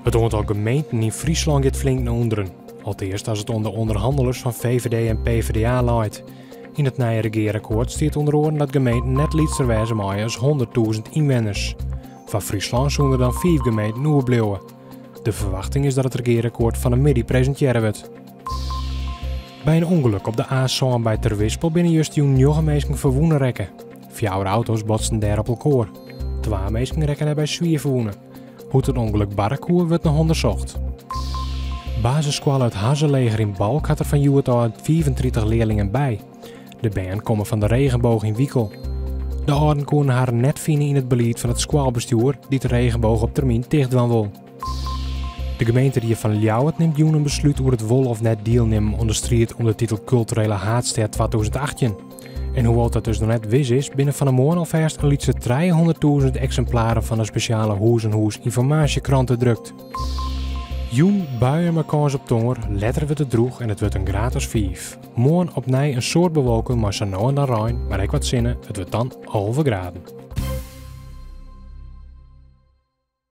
Het aantal gemeenten in Friesland gaat flink naar onderen. Allereerst als het onder onderhandelaars van VVD en PvdA leidt. In het nieuwe regeerakkoord staat onder andere dat gemeenten net lietster wijzen maaien als 100.000 inwoners. Van Friesland zullen er dan 5 gemeenten overblijven. De verwachting is dat het regeerakkoord van de middag presenteren wordt. Bij een ongeluk op de A7 bij Terwispel binnen juist die jonge mensen verwoenen rekken. 4 auto's botsten daar op elkaar. 2 mensen rekken er bij zwier verwoenen. Hoe het ongeluk barrekoer wordt nog onderzocht. Basisschool uit Hazeleger in Balk had er van juwet al 34 leerlingen bij. De band komen van de regenboog in Wiekel. De ouderen konden haar net vinden in het beleid van het schoolbestuur die de regenboog op termijn dichtdwan wil. De gemeente van Ljouwert neemt een besluit over het wel of net deelnemen onder strijd om de titel Culturele Haardstad 2018. En hoewel dat dus nog net wis is, binnen van de morgen alvast een liefst 300.000 exemplaren van de speciale Hoes en Hoes informatiekranten drukt. Joen, buien met kans op tonger, letteren we het droeg en het wordt een gratis 5. Morgen opnieuw een soort bewolking, maar zo nou en dan rein, maar ik wat zinnen, het wordt dan halve graden.